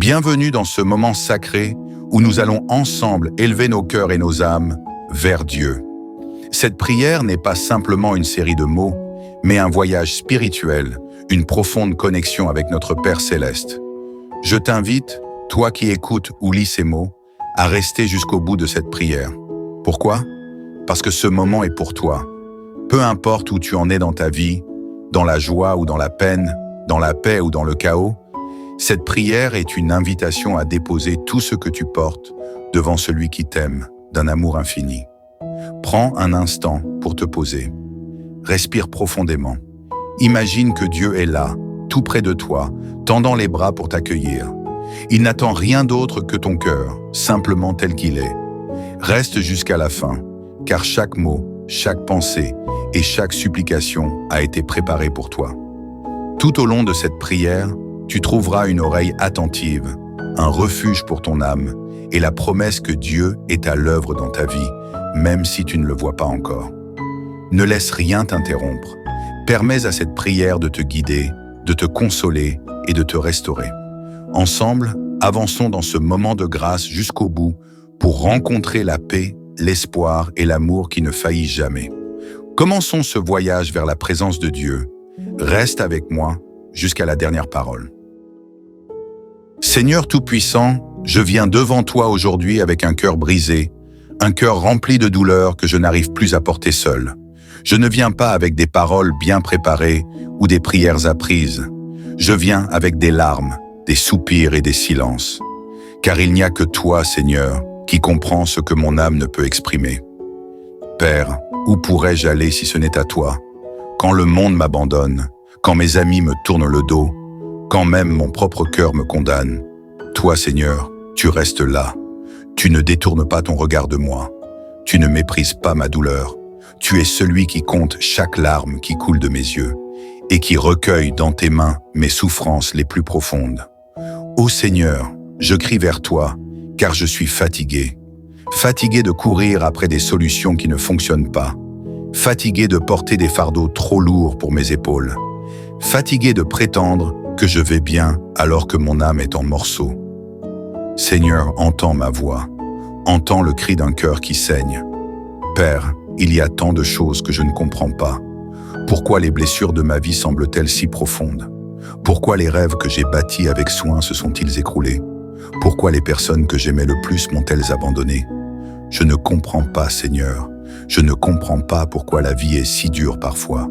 Bienvenue dans ce moment sacré où nous allons ensemble élever nos cœurs et nos âmes vers Dieu. Cette prière n'est pas simplement une série de mots, mais un voyage spirituel, une profonde connexion avec notre Père Céleste. Je t'invite, toi qui écoutes ou lis ces mots, à rester jusqu'au bout de cette prière. Pourquoi? Parce que ce moment est pour toi. Peu importe où tu en es dans ta vie, dans la joie ou dans la peine, dans la paix ou dans le chaos, cette prière est une invitation à déposer tout ce que tu portes devant celui qui t'aime d'un amour infini. Prends un instant pour te poser. Respire profondément. Imagine que Dieu est là, tout près de toi, tendant les bras pour t'accueillir. Il n'attend rien d'autre que ton cœur, simplement tel qu'il est. Reste jusqu'à la fin, car chaque mot, chaque pensée et chaque supplication a été préparée pour toi. Tout au long de cette prière, tu trouveras une oreille attentive, un refuge pour ton âme et la promesse que Dieu est à l'œuvre dans ta vie, même si tu ne le vois pas encore. Ne laisse rien t'interrompre. Permets à cette prière de te guider, de te consoler et de te restaurer. Ensemble, avançons dans ce moment de grâce jusqu'au bout pour rencontrer la paix, l'espoir et l'amour qui ne faillit jamais. Commençons ce voyage vers la présence de Dieu. Reste avec moi jusqu'à la dernière parole. Seigneur Tout-Puissant, je viens devant toi aujourd'hui avec un cœur brisé, un cœur rempli de douleur que je n'arrive plus à porter seul. Je ne viens pas avec des paroles bien préparées ou des prières apprises. Je viens avec des larmes, des soupirs et des silences. Car il n'y a que toi, Seigneur, qui comprends ce que mon âme ne peut exprimer. Père, où pourrais-je aller si ce n'est à toi? Quand le monde m'abandonne, quand mes amis me tournent le dos, quand même mon propre cœur me condamne, toi, Seigneur, tu restes là. Tu ne détournes pas ton regard de moi. Tu ne méprises pas ma douleur. Tu es celui qui compte chaque larme qui coule de mes yeux et qui recueille dans tes mains mes souffrances les plus profondes. Ô Seigneur, je crie vers toi, car je suis fatigué. Fatigué de courir après des solutions qui ne fonctionnent pas. Fatigué de porter des fardeaux trop lourds pour mes épaules. Fatigué de prétendre que je vais bien alors que mon âme est en morceaux. Seigneur, entends ma voix. Entends le cri d'un cœur qui saigne. Père, il y a tant de choses que je ne comprends pas. Pourquoi les blessures de ma vie semblent-elles si profondes? Pourquoi les rêves que j'ai bâtis avec soin se sont-ils écroulés? Pourquoi les personnes que j'aimais le plus m'ont-elles abandonné? Je ne comprends pas, Seigneur. Je ne comprends pas pourquoi la vie est si dure parfois.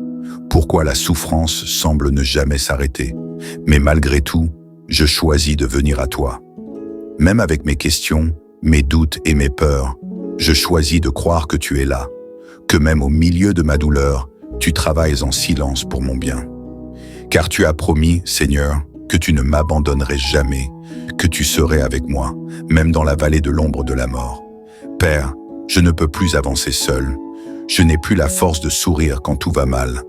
Pourquoi la souffrance semble ne jamais s'arrêter. Mais malgré tout, je choisis de venir à toi. Même avec mes questions, mes doutes et mes peurs, je choisis de croire que tu es là, que même au milieu de ma douleur, tu travailles en silence pour mon bien. Car tu as promis, Seigneur, que tu ne m'abandonnerais jamais, que tu serais avec moi, même dans la vallée de l'ombre de la mort. Père, je ne peux plus avancer seul. Je n'ai plus la force de sourire quand tout va mal.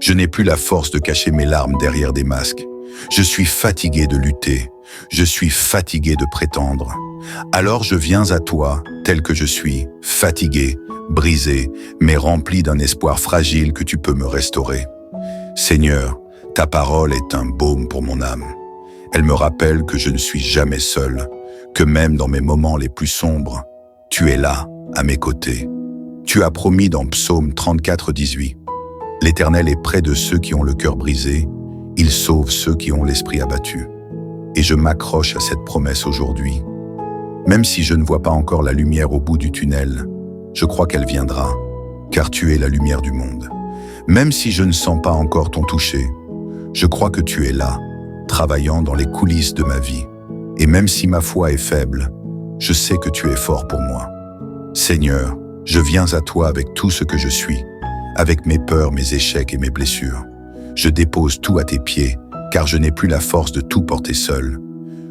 Je n'ai plus la force de cacher mes larmes derrière des masques. Je suis fatigué de lutter. Je suis fatigué de prétendre. Alors je viens à toi, tel que je suis, fatigué, brisé, mais rempli d'un espoir fragile que tu peux me restaurer. Seigneur, ta parole est un baume pour mon âme. Elle me rappelle que je ne suis jamais seul, que même dans mes moments les plus sombres, tu es là, à mes côtés. Tu as promis dans Psaume 34, 18. L'Éternel est près de ceux qui ont le cœur brisé, il sauve ceux qui ont l'esprit abattu. Et je m'accroche à cette promesse aujourd'hui. Même si je ne vois pas encore la lumière au bout du tunnel, je crois qu'elle viendra, car tu es la lumière du monde. Même si je ne sens pas encore ton toucher, je crois que tu es là, travaillant dans les coulisses de ma vie. Et même si ma foi est faible, je sais que tu es fort pour moi. Seigneur, je viens à toi avec tout ce que je suis, avec mes peurs, mes échecs et mes blessures. Je dépose tout à tes pieds, car je n'ai plus la force de tout porter seul.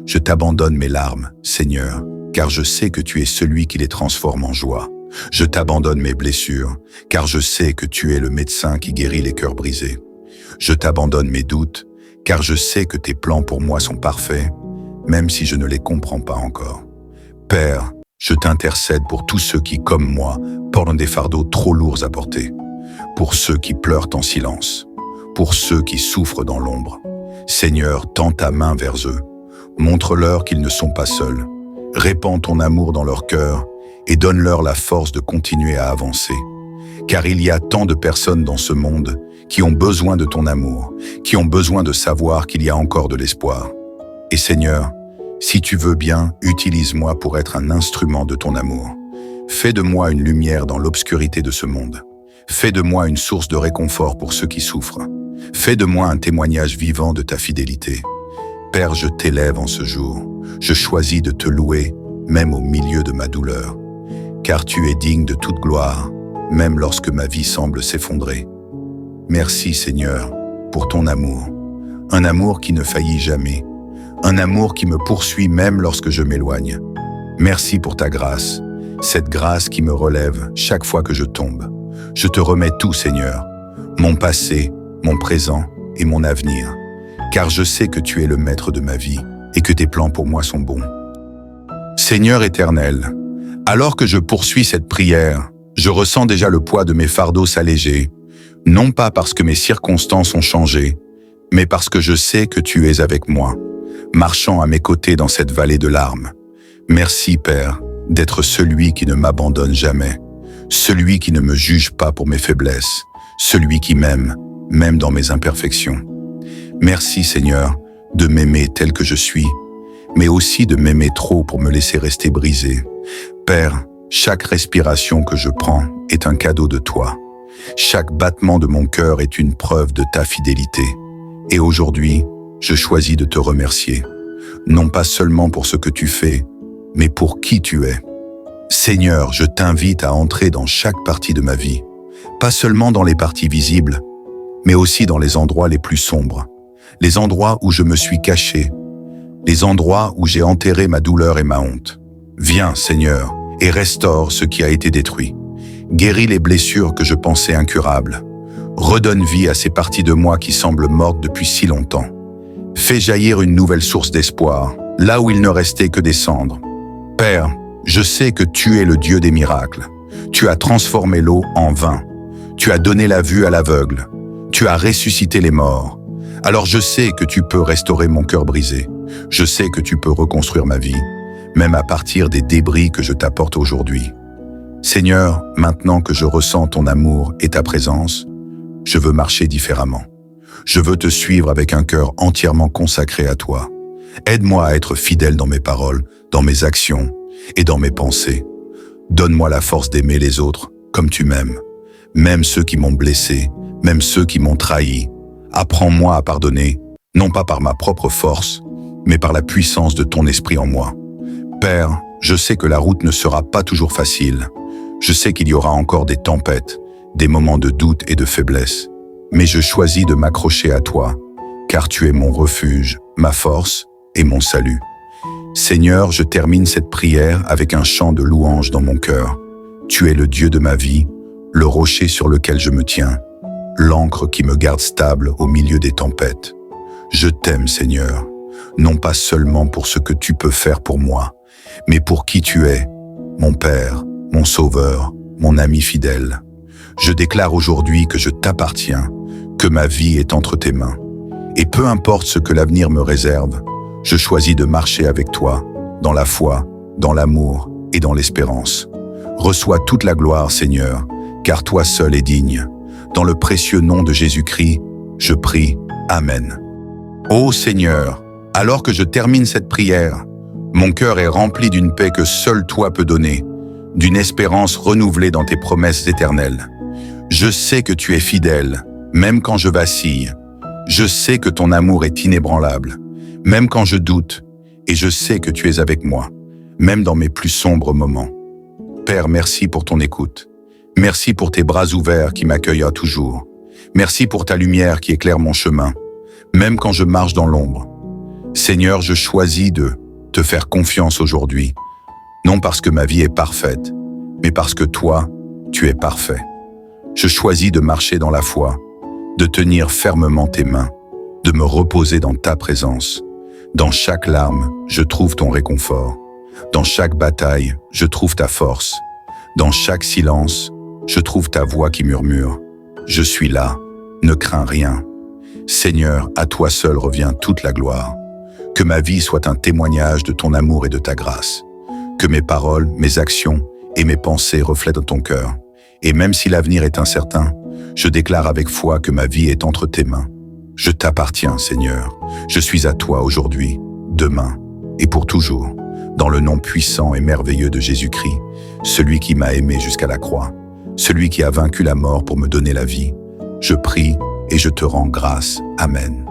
Je t'abandonne mes larmes, Seigneur, car je sais que tu es celui qui les transforme en joie. Je t'abandonne mes blessures, car je sais que tu es le médecin qui guérit les cœurs brisés. Je t'abandonne mes doutes, car je sais que tes plans pour moi sont parfaits, même si je ne les comprends pas encore. Père, je t'intercède pour tous ceux qui, comme moi, portent des fardeaux trop lourds à porter, pour ceux qui pleurent en silence, pour ceux qui souffrent dans l'ombre. Seigneur, tends ta main vers eux. Montre-leur qu'ils ne sont pas seuls. Répands ton amour dans leur cœur et donne-leur la force de continuer à avancer. Car il y a tant de personnes dans ce monde qui ont besoin de ton amour, qui ont besoin de savoir qu'il y a encore de l'espoir. Et Seigneur, si tu veux bien, utilise-moi pour être un instrument de ton amour. Fais de moi une lumière dans l'obscurité de ce monde. Fais de moi une source de réconfort pour ceux qui souffrent. Fais de moi un témoignage vivant de ta fidélité. Père, je t'élève en ce jour. Je choisis de te louer, même au milieu de ma douleur. Car tu es digne de toute gloire, même lorsque ma vie semble s'effondrer. Merci Seigneur, pour ton amour. Un amour qui ne faillit jamais. Un amour qui me poursuit même lorsque je m'éloigne. Merci pour ta grâce, cette grâce qui me relève chaque fois que je tombe. Je te remets tout, Seigneur, mon passé, mon présent et mon avenir, car je sais que tu es le maître de ma vie et que tes plans pour moi sont bons. Seigneur éternel, alors que je poursuis cette prière, je ressens déjà le poids de mes fardeaux s'alléger, non pas parce que mes circonstances ont changé, mais parce que je sais que tu es avec moi, marchant à mes côtés dans cette vallée de larmes. Merci, Père, d'être celui qui ne m'abandonne jamais, celui qui ne me juge pas pour mes faiblesses, celui qui m'aime, même dans mes imperfections. Merci, Seigneur, de m'aimer tel que je suis, mais aussi de m'aimer trop pour me laisser rester brisé. Père, chaque respiration que je prends est un cadeau de toi. Chaque battement de mon cœur est une preuve de ta fidélité. Et aujourd'hui, je choisis de te remercier, non pas seulement pour ce que tu fais, mais pour qui tu es. Seigneur, je t'invite à entrer dans chaque partie de ma vie, pas seulement dans les parties visibles, mais aussi dans les endroits les plus sombres, les endroits où je me suis caché, les endroits où j'ai enterré ma douleur et ma honte. Viens, Seigneur, et restaure ce qui a été détruit. Guéris les blessures que je pensais incurables. Redonne vie à ces parties de moi qui semblent mortes depuis si longtemps. Fais jaillir une nouvelle source d'espoir, là où il ne restait que des cendres. Père, je sais que tu es le Dieu des miracles. Tu as transformé l'eau en vin. Tu as donné la vue à l'aveugle. Tu as ressuscité les morts. Alors je sais que tu peux restaurer mon cœur brisé. Je sais que tu peux reconstruire ma vie, même à partir des débris que je t'apporte aujourd'hui. Seigneur, maintenant que je ressens ton amour et ta présence, je veux marcher différemment. Je veux te suivre avec un cœur entièrement consacré à toi. Aide-moi à être fidèle dans mes paroles, dans mes actions et dans mes pensées. Donne-moi la force d'aimer les autres comme tu m'aimes, même ceux qui m'ont blessé, même ceux qui m'ont trahi. Apprends-moi à pardonner, non pas par ma propre force, mais par la puissance de ton esprit en moi. Père, je sais que la route ne sera pas toujours facile. Je sais qu'il y aura encore des tempêtes, des moments de doute et de faiblesse. Mais je choisis de m'accrocher à toi, car tu es mon refuge, ma force et mon salut. Seigneur, je termine cette prière avec un chant de louange dans mon cœur. Tu es le Dieu de ma vie, le rocher sur lequel je me tiens, l'ancre qui me garde stable au milieu des tempêtes. Je t'aime, Seigneur, non pas seulement pour ce que tu peux faire pour moi, mais pour qui tu es, mon Père, mon Sauveur, mon ami fidèle. Je déclare aujourd'hui que je t'appartiens, que ma vie est entre tes mains. Et peu importe ce que l'avenir me réserve, je choisis de marcher avec toi, dans la foi, dans l'amour et dans l'espérance. Reçois toute la gloire, Seigneur, car toi seul es digne. Dans le précieux nom de Jésus-Christ, je prie. Amen. Ô Seigneur, alors que je termine cette prière, mon cœur est rempli d'une paix que seul toi peux donner, d'une espérance renouvelée dans tes promesses éternelles. Je sais que tu es fidèle, même quand je vacille. Je sais que ton amour est inébranlable, même quand je doute, et je sais que tu es avec moi, même dans mes plus sombres moments. Père, merci pour ton écoute. Merci pour tes bras ouverts qui m'accueillent toujours. Merci pour ta lumière qui éclaire mon chemin, même quand je marche dans l'ombre. Seigneur, je choisis de te faire confiance aujourd'hui, non parce que ma vie est parfaite, mais parce que toi, tu es parfait. Je choisis de marcher dans la foi, de tenir fermement tes mains, de me reposer dans ta présence. Dans chaque larme, je trouve ton réconfort. Dans chaque bataille, je trouve ta force. Dans chaque silence, je trouve ta voix qui murmure. Je suis là, ne crains rien. Seigneur, à toi seul revient toute la gloire. Que ma vie soit un témoignage de ton amour et de ta grâce. Que mes paroles, mes actions et mes pensées reflètent ton cœur. Et même si l'avenir est incertain, je déclare avec foi que ma vie est entre tes mains. Je t'appartiens, Seigneur. Je suis à toi aujourd'hui, demain et pour toujours. Dans le nom puissant et merveilleux de Jésus-Christ, celui qui m'a aimé jusqu'à la croix, celui qui a vaincu la mort pour me donner la vie, je prie et je te rends grâce. Amen.